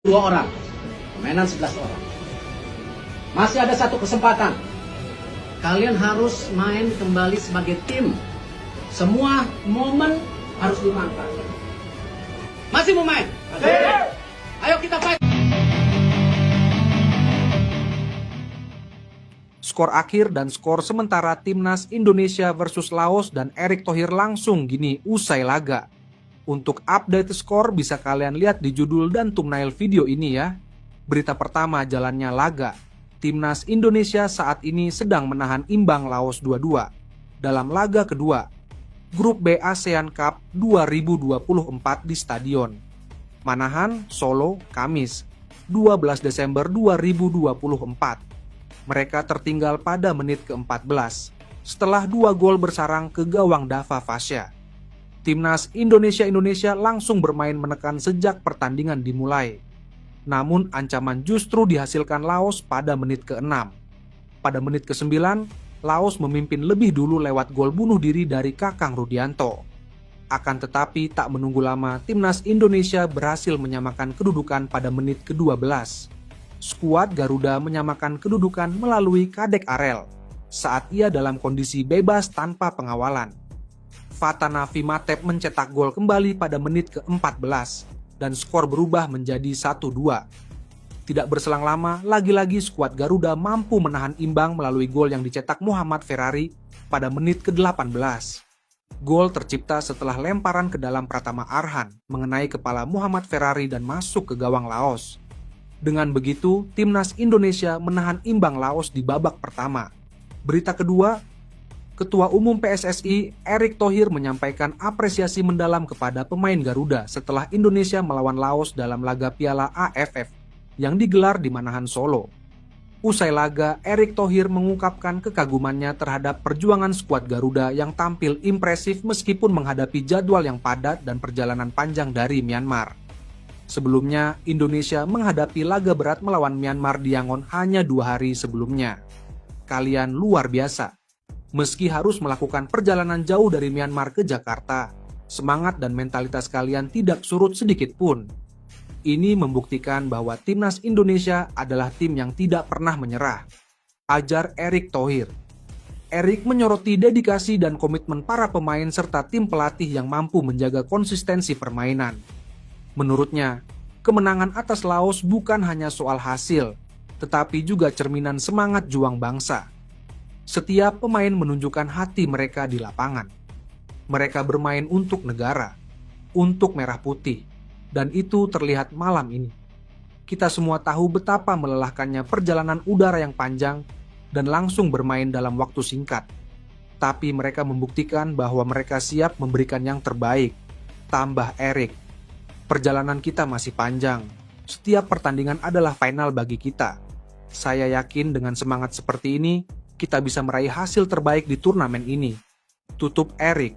2 orang, permainan 11 orang. Masih ada satu kesempatan. Kalian harus main kembali sebagai tim. Semua momen harus dimanfaatkan. Masih mau main? Ayo kita fight. Skor akhir dan skor sementara Timnas Indonesia versus Laos dan Erick Thohir langsung gini usai laga. Untuk update skor bisa kalian lihat di judul dan thumbnail video ini ya. Berita pertama jalannya laga. Timnas Indonesia saat ini sedang menahan imbang Laos 2-2 dalam laga kedua Grup B ASEAN Cup 2024 di Stadion Manahan, Solo, Kamis, 12 Desember 2024. Mereka tertinggal pada menit ke-14 setelah 2 gol bersarang ke gawang Dava Fasya. Timnas Indonesia langsung bermain menekan sejak pertandingan dimulai. Namun ancaman justru dihasilkan Laos pada menit ke-6. Pada menit ke-9, Laos memimpin lebih dulu lewat gol bunuh diri dari Kakang Rudianto. Akan tetapi tak menunggu lama, Timnas Indonesia berhasil menyamakan kedudukan pada menit ke-12. Skuad Garuda menyamakan kedudukan melalui Kadek Arel saat ia dalam kondisi bebas tanpa pengawalan. Fatana Fimatep mencetak gol kembali pada menit ke-14 dan skor berubah menjadi 1-2. Tidak berselang lama, lagi-lagi skuad Garuda mampu menahan imbang melalui gol yang dicetak Muhammad Ferrari pada menit ke-18. Gol tercipta setelah lemparan ke dalam Pratama Arhan mengenai kepala Muhammad Ferrari dan masuk ke gawang Laos. Dengan begitu, Timnas Indonesia menahan imbang Laos di babak pertama. Berita kedua, Ketua Umum PSSI Erick Thohir menyampaikan apresiasi mendalam kepada pemain Garuda setelah Indonesia melawan Laos dalam laga Piala AFF yang digelar di Manahan, Solo. Usai laga, Erick Thohir mengungkapkan kekagumannya terhadap perjuangan skuad Garuda yang tampil impresif meskipun menghadapi jadwal yang padat dan perjalanan panjang dari Myanmar. Sebelumnya, Indonesia menghadapi laga berat melawan Myanmar di Yangon hanya 2 hari sebelumnya. Kalian luar biasa. Meski harus melakukan perjalanan jauh dari Myanmar ke Jakarta, semangat dan mentalitas kalian tidak surut sedikit pun. Ini membuktikan bahwa Timnas Indonesia adalah tim yang tidak pernah menyerah. Ajar Erick Thohir. Erick menyoroti dedikasi dan komitmen para pemain serta tim pelatih yang mampu menjaga konsistensi permainan. Menurutnya, kemenangan atas Laos bukan hanya soal hasil, tetapi juga cerminan semangat juang bangsa. Setiap pemain menunjukkan hati mereka di lapangan. Mereka bermain untuk negara, untuk merah putih, dan itu terlihat malam ini. Kita semua tahu betapa melelahkannya perjalanan udara yang panjang dan langsung bermain dalam waktu singkat. Tapi mereka membuktikan bahwa mereka siap memberikan yang terbaik. Tambah Erick. Perjalanan kita masih panjang. Setiap pertandingan adalah final bagi kita. Saya yakin dengan semangat seperti ini, kita bisa meraih hasil terbaik di turnamen ini. Tutup Erick.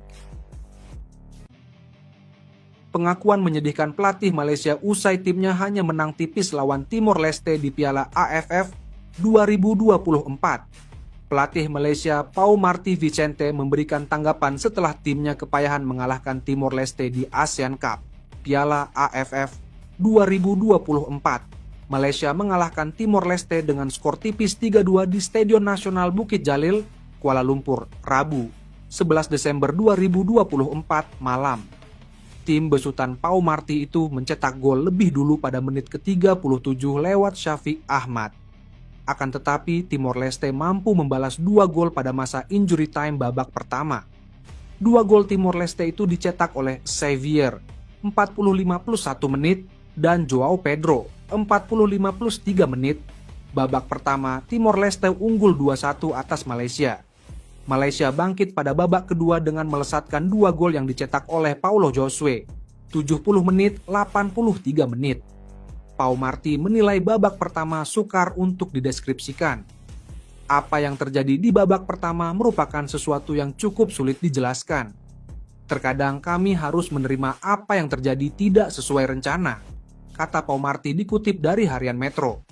Pengakuan menyedihkan pelatih Malaysia usai timnya hanya menang tipis lawan Timor Leste di Piala AFF 2024. Pelatih Malaysia Pau Marty Vicente memberikan tanggapan setelah timnya kepayahan mengalahkan Timor Leste di ASEAN Cup Piala AFF 2024. Malaysia mengalahkan Timor Leste dengan skor tipis 3-2 di Stadion Nasional Bukit Jalil, Kuala Lumpur, Rabu, 11 Desember 2024 malam. Tim besutan Pau Marty itu mencetak gol lebih dulu pada menit ke-37 lewat Syafiq Ahmad. Akan tetapi, Timor Leste mampu membalas 2 gol pada masa injury time babak pertama. 2 gol Timor Leste itu dicetak oleh Xavier, 45+1 menit, dan Joao Pedro, 45+3 menit. Babak pertama, Timor Leste unggul 2-1 atas Malaysia. Malaysia bangkit pada babak kedua dengan melesatkan 2 gol yang dicetak oleh Paulo Josue, 70 menit, 83 menit. Pau Marty menilai babak pertama sukar untuk dideskripsikan. Apa yang terjadi di babak pertama merupakan sesuatu yang cukup sulit dijelaskan. Terkadang kami harus menerima apa yang terjadi tidak sesuai rencana, kata Pau Marty dikutip dari Harian Metro.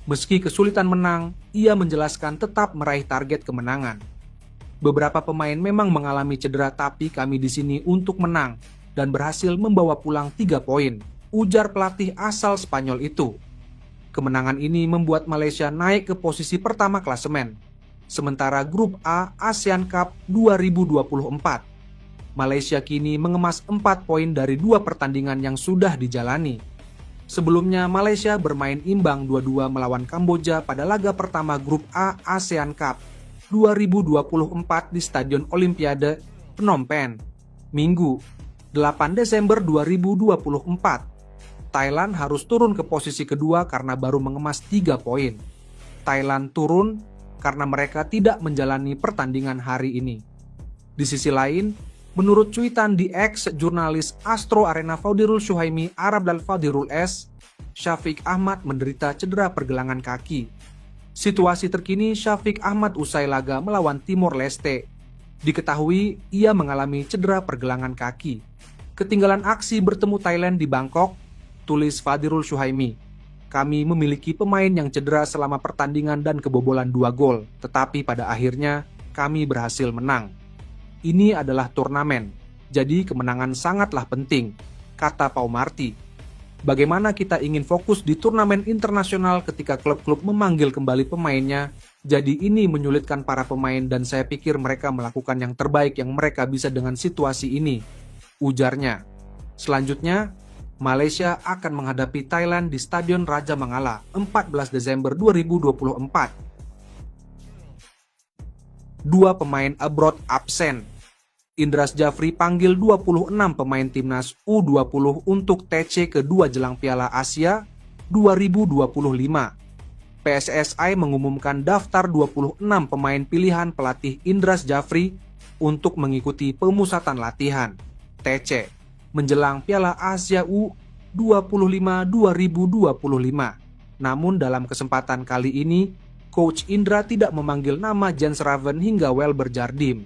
Meski kesulitan menang, ia menjelaskan tetap meraih target kemenangan. Beberapa pemain memang mengalami cedera tapi kami di sini untuk menang dan berhasil membawa pulang 3 poin. ujar pelatih asal Spanyol itu. Kemenangan ini membuat Malaysia naik ke posisi pertama klasemen. Sementara Grup A ASEAN Cup 2024, Malaysia kini mengemas 4 poin dari 2 pertandingan yang sudah dijalani. Sebelumnya Malaysia bermain imbang 2-2 melawan Kamboja pada laga pertama Grup A ASEAN Cup 2024 di Stadion Olimpiade Phnom Penh, Minggu, 8 Desember 2024. Thailand harus turun ke posisi kedua karena baru mengemas 3 poin. Thailand turun karena mereka tidak menjalani pertandingan hari ini. Di sisi lain, menurut cuitan di X jurnalis Astro Arena Faudirul Syuhaimi Arab dan Faudirul S, Syafiq Ahmad menderita cedera pergelangan kaki. Situasi terkini Syafiq Ahmad usai laga melawan Timor Leste. Diketahui ia mengalami cedera pergelangan kaki. Ketinggalan aksi bertemu Thailand di Bangkok, tulis Faudirul Syuhaimi. Kami memiliki pemain yang cedera selama pertandingan dan kebobolan 2 gol, tetapi pada akhirnya kami berhasil menang. Ini adalah turnamen, jadi kemenangan sangatlah penting, kata Pau Marti. Bagaimana kita ingin fokus di turnamen internasional ketika klub-klub memanggil kembali pemainnya, jadi ini menyulitkan para pemain dan saya pikir mereka melakukan yang terbaik yang mereka bisa dengan situasi ini, ujarnya. Selanjutnya, Malaysia akan menghadapi Thailand di Stadion Raja Mangala 14 Desember 2024. 2 pemain abroad absen. Indras Jafri panggil 26 pemain timnas U20 untuk TC kedua jelang Piala Asia 2025. PSSI mengumumkan daftar 26 pemain pilihan pelatih Indras Jafri untuk mengikuti pemusatan latihan TC menjelang Piala Asia U25 2025. Namun dalam kesempatan kali ini, Coach Indra tidak memanggil nama Jens Raven hingga Welber Jardim.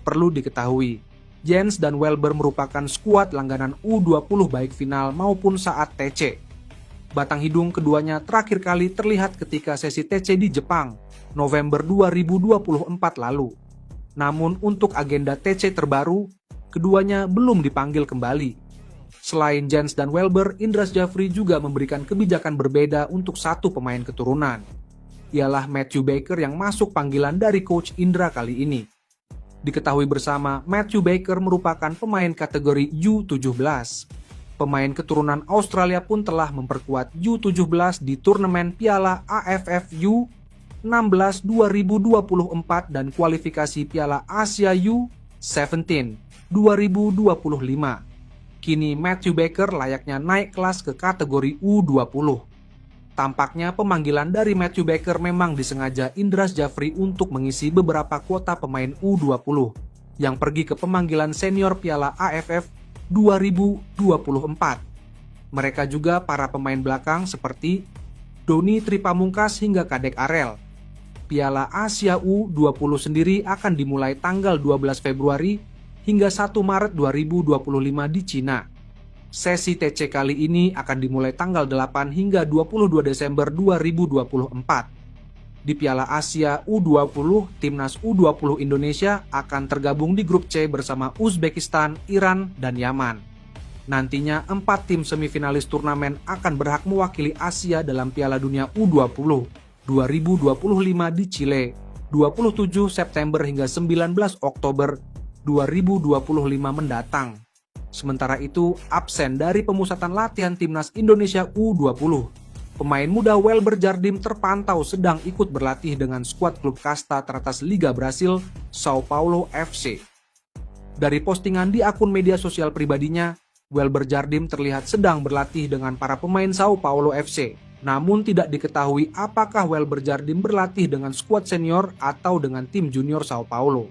Perlu diketahui, Jens dan Welber merupakan skuad langganan U20 baik final maupun saat TC. Batang hidung keduanya terakhir kali terlihat ketika sesi TC di Jepang, November 2024 lalu. Namun untuk agenda TC terbaru, keduanya belum dipanggil kembali. Selain Jens dan Welber, Indras Jafri juga memberikan kebijakan berbeda untuk 1 pemain keturunan. Ialah Matthew Baker yang masuk panggilan dari Coach Indra kali ini. Diketahui bersama, Matthew Baker merupakan pemain kategori U17. Pemain keturunan Australia pun telah memperkuat U17 di turnamen Piala AFF U16 2024 dan kualifikasi Piala Asia U17 2025. Kini Matthew Baker layaknya naik kelas ke kategori U20. Tampaknya pemanggilan dari Matthew Baker memang disengaja Indras Jafri untuk mengisi beberapa kuota pemain U20 yang pergi ke pemanggilan senior Piala AFF 2024. Mereka juga para pemain belakang seperti Doni Tripamungkas hingga Kadek Arel. Piala Asia U20 sendiri akan dimulai tanggal 12 Februari hingga 1 Maret 2025 di Cina. Sesi TC kali ini akan dimulai tanggal 8 hingga 22 Desember 2024. Di Piala Asia U20, timnas U20 Indonesia akan tergabung di grup C bersama Uzbekistan, Iran, dan Yaman. Nantinya 4 tim semifinalis turnamen akan berhak mewakili Asia dalam Piala Dunia U20 2025 di Chile, 27 September hingga 19 Oktober 2025 mendatang. Sementara itu, absen dari pemusatan latihan timnas Indonesia U20. Pemain muda Welber Jardim terpantau sedang ikut berlatih dengan skuad klub kasta teratas Liga Brasil, Sao Paulo FC. Dari postingan di akun media sosial pribadinya, Welber Jardim terlihat sedang berlatih dengan para pemain Sao Paulo FC. Namun tidak diketahui apakah Welber Jardim berlatih dengan skuad senior atau dengan tim junior Sao Paulo.